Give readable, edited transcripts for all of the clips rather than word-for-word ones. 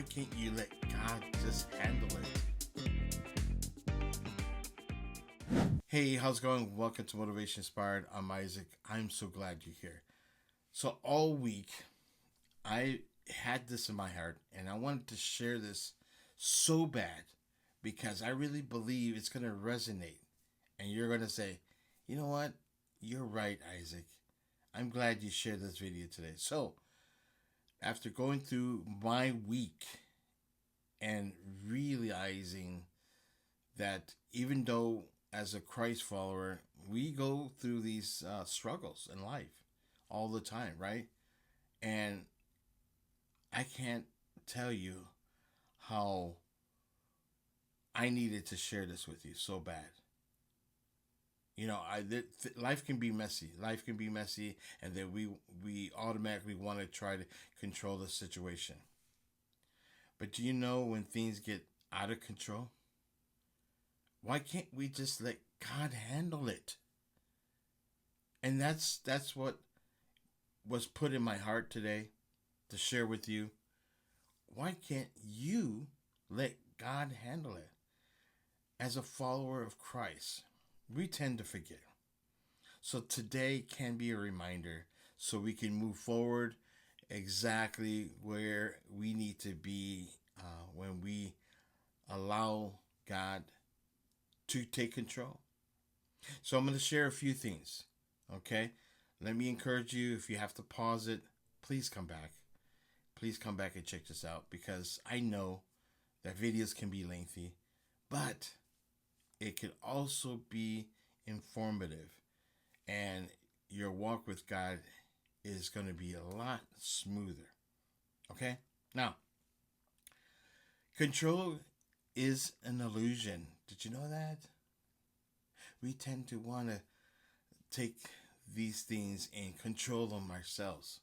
Why can't you let God just handle it? Hey, how's it going? Welcome to Motivation Inspired. I'm Isaac. I'm so glad you're here. So all week, I had this in my heart, and I wanted to share this so bad because I really believe it's going to resonate. And you're going to say, you know what? You're right, Isaac. I'm glad you shared this video today. So, after going through my week and realizing that even though as a Christ follower, we go through these struggles in life all the time, right? And I can't tell you how I needed to share this with you so bad. You know, life can be messy. Life can be messy, and then we automatically want to try to control the situation. But do you know when things get out of control? Why can't we just let God handle it? And that's what was put in my heart today to share with you. Why can't you let God handle it? As a follower of Christ, we tend to forget. So today can be a reminder so we can move forward exactly where we need to be when we allow God to take control. So I'm going to share a few things, okay? Let me encourage you, if you have to pause it, please come back. Please come back and check this out because I know that videos can be lengthy, but it can also be informative, and your walk with God is going to be a lot smoother. Okay? Now, control is an illusion. Did you know that? We tend to want to take these things and control them ourselves.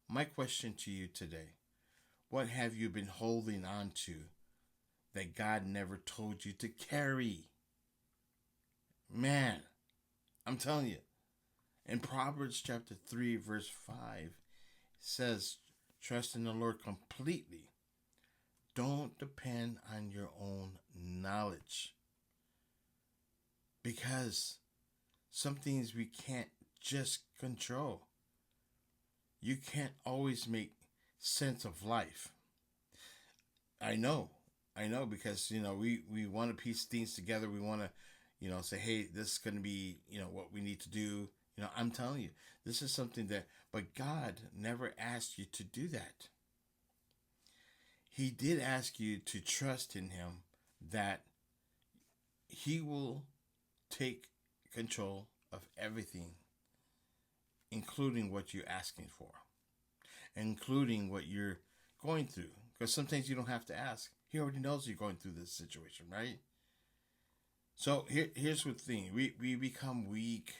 My question to you today, what have you been holding on to that God never told you to carry? Man, I'm telling you, in Proverbs chapter 3, verse 5, it says, trust in the Lord completely. Don't depend on your own knowledge. Because some things we can't just control. You can't always make sense of life. I know because, we want to piece things together. We want to, say, hey, this is going to be, what we need to do. I'm telling you, this is something but God never asked you to do that. He did ask you to trust in Him that He will take control of everything, including what you're asking for, including what you're going through. Because sometimes you don't have to ask. He already knows you're going through this situation, right? So here's the thing. We become weak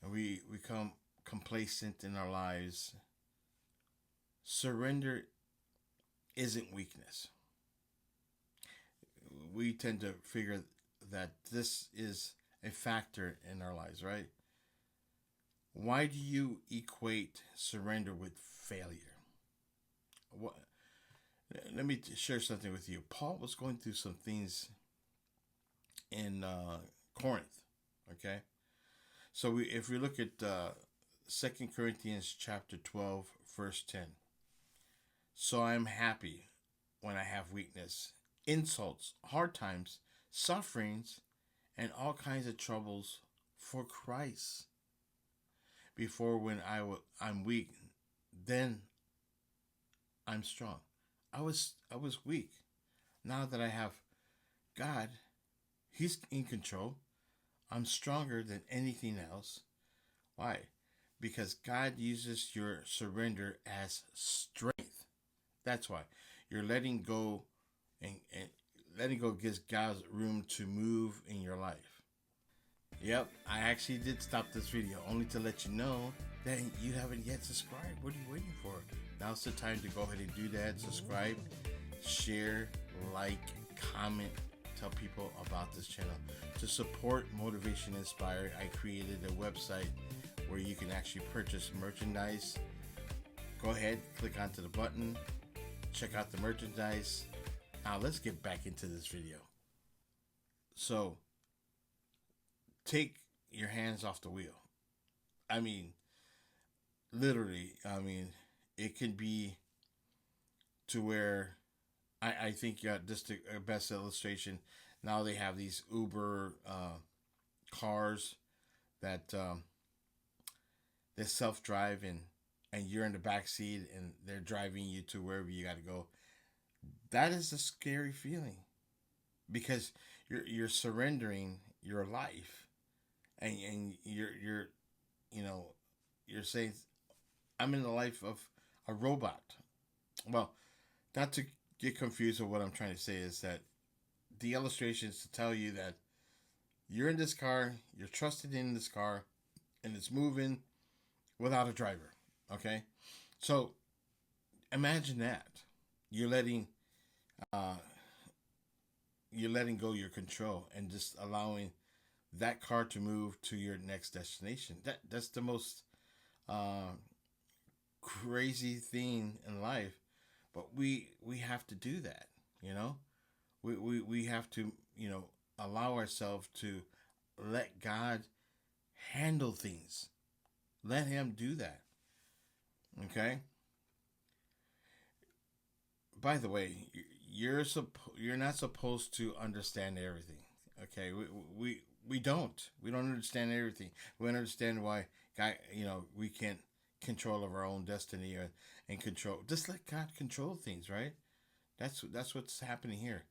and we become complacent in our lives. Surrender isn't weakness. We tend to figure that this is a factor in our lives, right? Why do you equate surrender with failure? Let me share something with you. Paul was going through some things in Corinth, okay? So if we look at 2 Corinthians chapter 12, verse 10. So I am happy when I have weakness, insults, hard times, sufferings, and all kinds of troubles for Christ. Before when I'm weak, then I'm strong. I was weak. Now that I have God, He's in control. I'm stronger than anything else. Why? Because God uses your surrender as strength. That's why. You're letting go, and letting go gives God room to move in your life. Yep, I actually did stop this video only to let you know that you haven't yet subscribed. What are you waiting for? Now's the time to go ahead and do that. Subscribe, share, like, comment, tell people about this channel. To support Motivation Inspired, I created a website where you can actually purchase merchandise. Go ahead, click onto the button, check out the merchandise. Now let's get back into this video. So, take your hands off the wheel. I mean, literally, it can be to where I think just the best illustration. Now they have these Uber cars that they self drive and you're in the back seat and they're driving you to wherever you got to go. That is a scary feeling because you're surrendering your life and you're you know you're saying I'm in the life of a robot. Well, not to get confused with what I'm trying to say is that the illustration is to tell you that you're in this car, you're trusted in this car, and it's moving without a driver. Okay, so imagine that uh, you're letting go your control and just allowing that car to move to your next destination. That's the most uh, crazy thing in life, but we have to do that. You know, we have to allow ourselves to let God handle things. Let Him do that. Okay. By the way, you're not supposed to understand everything. Okay, we don't understand everything. We don't understand why God, we can't control of our own destiny and control. Just let God control things, right? That's what's happening here.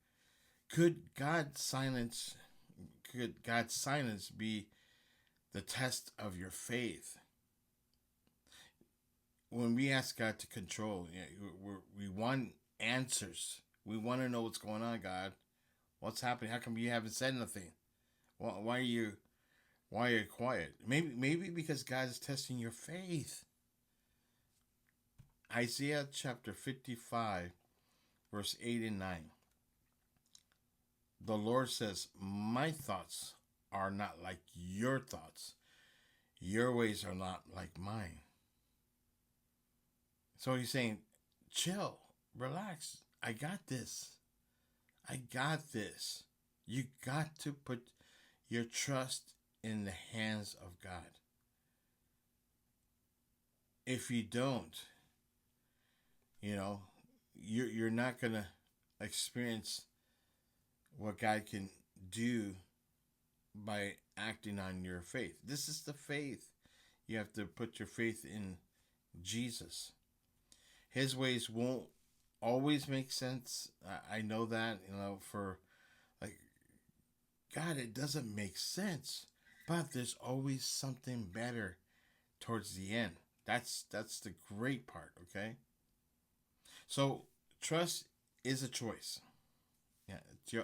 Could God silence? Could God's silence be the test of your faith? When we ask God to control, we want answers. We want to know what's going on, God. What's happening? How come you haven't said nothing? Why are you quiet? Maybe because God is testing your faith. Isaiah chapter 55, verse 8 and 9. The Lord says, "My thoughts are not like your thoughts. Your ways are not like mine." So He's saying, chill, relax. I got this. I got this. You got to put your trust in the hands of God. If you don't, you're not gonna experience what God can do by acting on your faith. This is the faith. You have to put your faith in Jesus. His ways won't always make sense. I know that, for like God, it doesn't make sense. But there's always something better towards the end. That's the great part, okay? So trust is a choice. Yeah,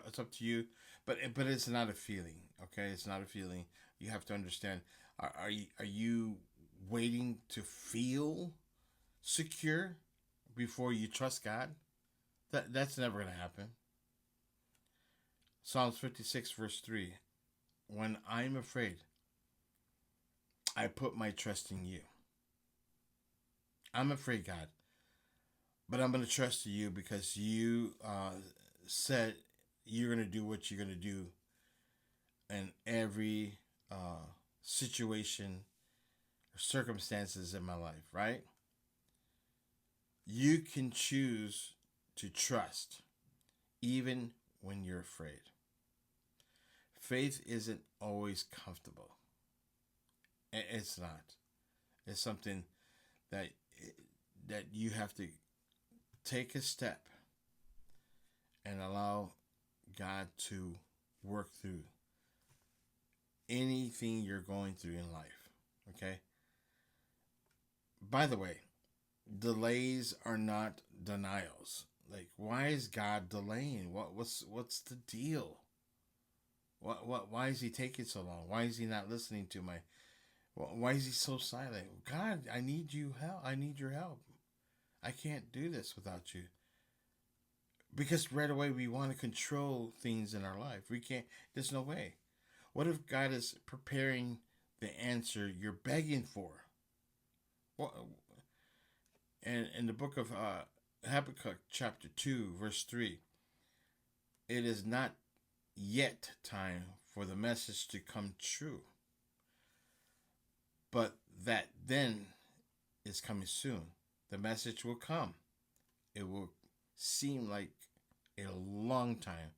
it's up to you, but it's not a feeling, okay? It's not a feeling. You have to understand. Are you waiting to feel secure before you trust God? That's never gonna happen. Psalms 56 verse 3. When I'm afraid, I put my trust in you. I'm afraid, God, but I'm gonna trust you because you said you're gonna do what you're gonna do in every situation or circumstances in my life, right? You can choose to trust even when you're afraid. Faith isn't always comfortable. It's not. It's something that that you have to take a step and allow God to work through anything you're going through in life. Okay? By the way, delays are not denials. Like, why is God delaying? What's the deal? Why is He taking so long? Why is He not listening to my? Why is He so silent? God, I need you help. I need your help. I can't do this without you. Because right away we want to control things in our life. We can't. There's no way. What if God is preparing the answer you're begging for? Well, and in the book of Habakkuk chapter 2, verse 3. It is not yet time for the message to come true, but that then is coming soon. The message will come. It will seem like a long time,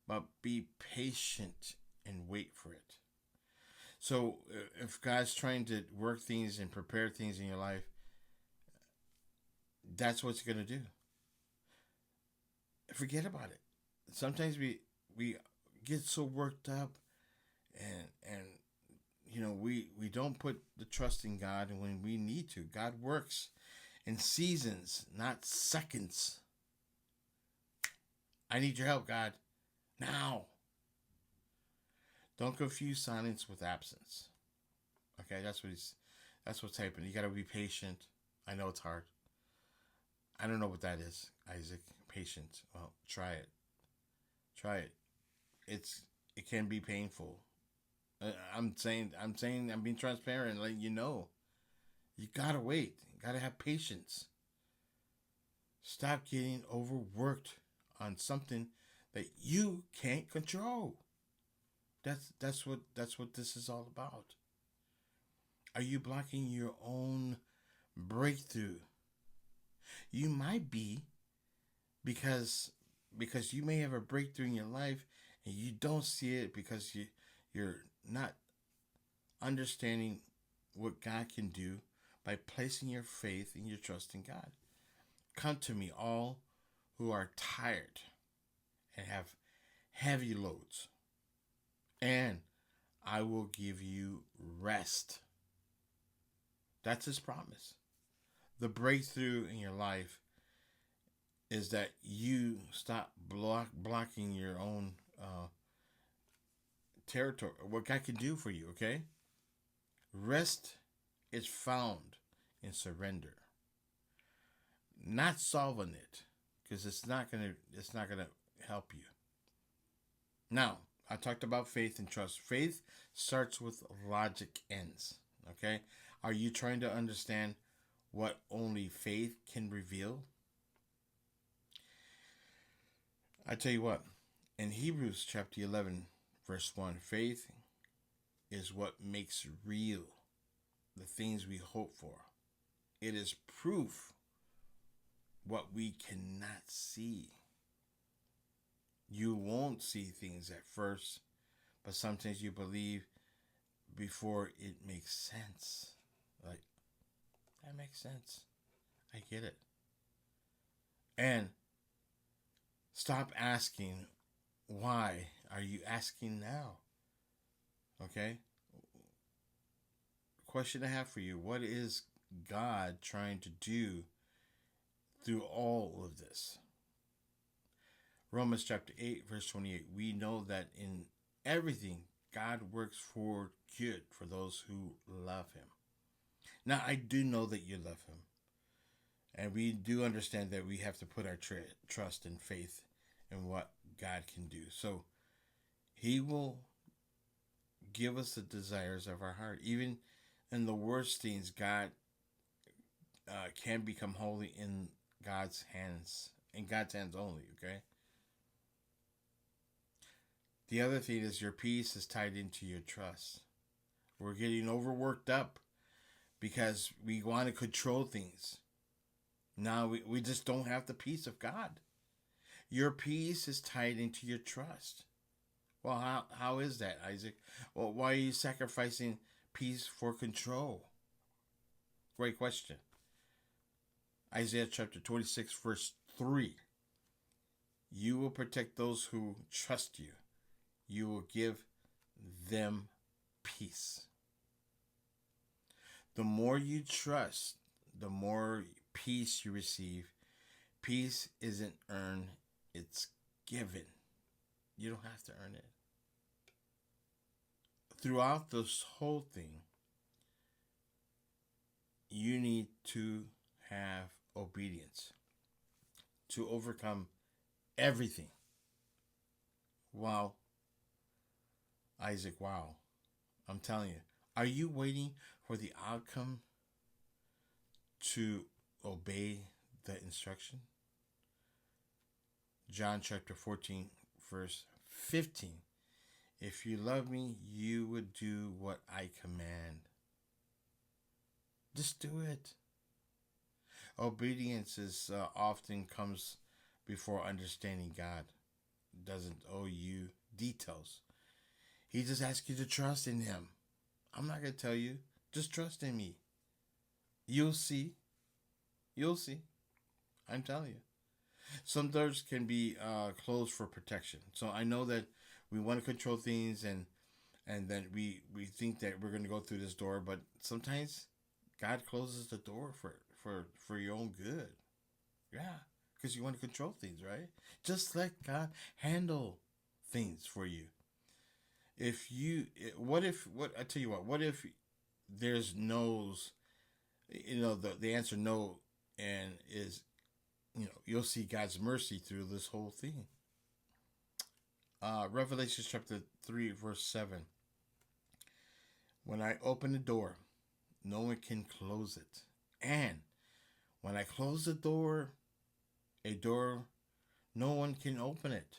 but be patient and wait for it. So, if God's trying to work things and prepare things in your life, that's what it's going to do. Forget about it. Sometimes we get so worked up, and we don't put the trust in God, and when we need to, God works in seasons, not seconds. I need your help, God, now. Don't confuse silence with absence. Okay, that's what's happening. You gotta be patient. I know it's hard. I don't know what that is, Isaac. Patient. Well, try it. Try it. It can be painful. I'm being transparent, letting you know. You gotta wait. You gotta have patience. Stop getting overworked on something that you can't control. That's what this is all about. Are you blocking your own breakthrough? You might be, because you may have a breakthrough in your life and you don't see it because you're not understanding what God can do by placing your faith and your trust in God. Come to me, all who are tired and have heavy loads, and I will give you rest. That's his promise. The breakthrough in your life is that you stop blocking your own territory, what God can do for you, okay? Rest is found in surrender, not solving it, because it's not gonna help you. Now, I talked about faith and trust. Faith starts with logic ends. Okay? Are you trying to understand what only faith can reveal? I tell you what, in Hebrews chapter 11, verse 1, faith is what makes real the things we hope for. It is proof what we cannot see. You won't see things at first, but sometimes you believe before it makes sense. Like, that makes sense. I get it. And stop asking, why are you asking now? Okay? Question I have for you: what is God trying to do through all of this? Romans chapter 8, verse 28. We know that in everything, God works for good for those who love him. Now, I do know that you love him. And we do understand that we have to put our trust and faith in what God can do. So, he will give us the desires of our heart. Even in the worst things, God can become holy in God's hands only, okay? The other thing is your peace is tied into your trust. We're getting overworked up because we want to control things. Now we just don't have the peace of God. Your peace is tied into your trust. Well, how is that, Isaac? Well, why are you sacrificing peace for control? Great question. Isaiah chapter 26, verse 3. You will protect those who trust you. You will give them peace. The more you trust, the more peace you receive. Peace isn't earned, it's given. You don't have to earn it. Throughout this whole thing, you need to have obedience to overcome everything. Wow. Isaac, wow. I'm telling you. Are you waiting for the outcome to obey the instruction? John chapter 14, verse 15. If you love me, you would do what I command. Just do it. Obedience is often comes before understanding God. It doesn't owe you details. He just asks you to trust in him. I'm not going to tell you. Just trust in me. You'll see. You'll see. I'm telling you. Some doors can be closed for protection. So I know that we want to control things, and then we think that we're going to go through this door, but sometimes God closes the door for your own good. Yeah, because you want to control things, right? Just let God handle things for you. What I tell you what if there's no's, the answer no, and is, you'll see God's mercy through this whole thing. Revelation chapter 3, verse 7. When I open the door, no one can close it. And when I close the door, no one can open it.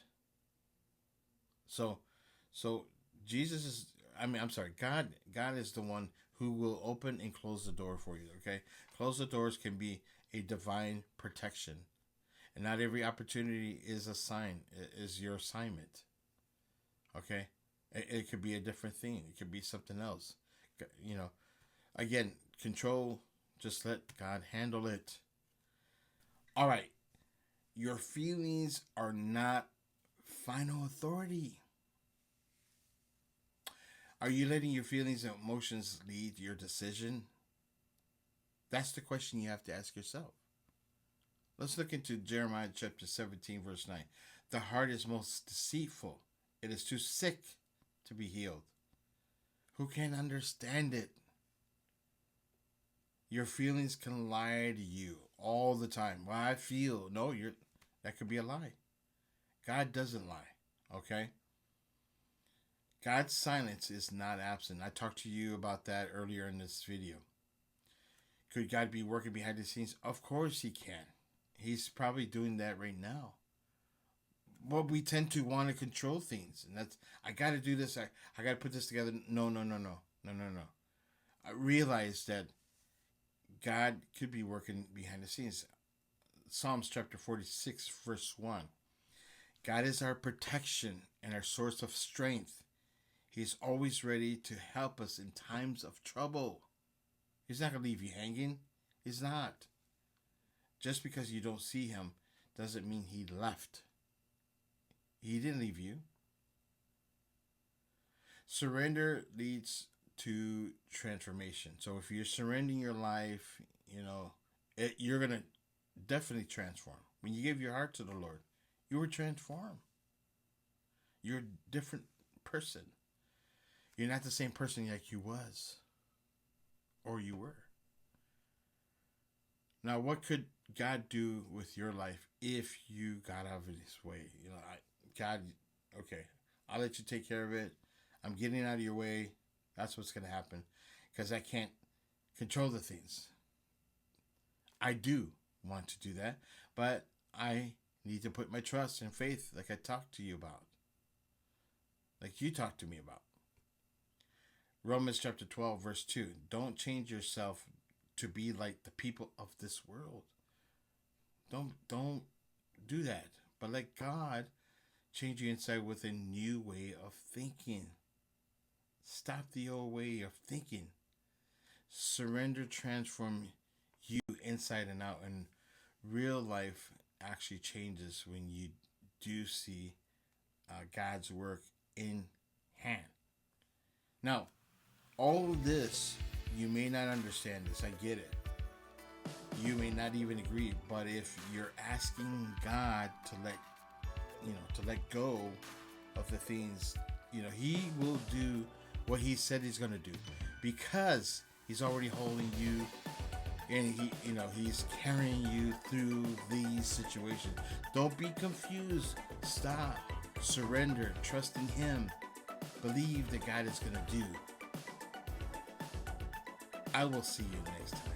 So Jesus is, I'm sorry, God is the one who will open and close the door for you, okay? Close the doors can be a divine protection. And not every opportunity is is your assignment. Okay? It could be a different thing. It could be something else. Again, control, just let God handle it. All right. Your feelings are not final authority. Are you letting your feelings and emotions lead your decision? That's the question you have to ask yourself. Let's look into Jeremiah chapter 17, verse 9. The heart is most deceitful. It is too sick to be healed. Who can understand it? Your feelings can lie to you all the time. Well, I feel. No, that could be a lie. God doesn't lie. Okay? God's silence is not absent. I talked to you about that earlier in this video. Could God be working behind the scenes? Of course he can. He's probably doing that right now. But we tend to want to control things. And I got to do this. I got to put this together. No. I realize that God could be working behind the scenes. Psalms chapter 46, verse 1. God is our protection and our source of strength. He's always ready to help us in times of trouble. He's not going to leave you hanging. He's not. Just because you don't see him doesn't mean he left. He didn't leave you. Surrender leads to transformation. So if you're surrendering your life, you're going to definitely transform. When you give your heart to the Lord, you were transformed. You're a different person. You're not the same person like you was or you were. Now, what could God do with your life if you got out of his way? God, okay, I'll let you take care of it. I'm getting out of your way. That's what's going to happen because I can't control the things. I do want to do that, but I need to put my trust and faith like I talked to you about, like you talked to me about. Romans chapter 12, verse 2. Don't change yourself to be like the people of this world. Don't do that. But let God change you inside with a new way of thinking. Stop the old way of thinking. Surrender, transform you inside and out. And real life actually changes when you do see God's work in hand. Now, all of this, you may not understand this. I get it. You may not even agree. But if you're asking God to let go of the things, he will do what he said he's going to do, because he's already holding you, and he's carrying you through these situations. Don't be confused. Stop. Surrender. Trust in him. Believe that God is going to do. I will see you next time.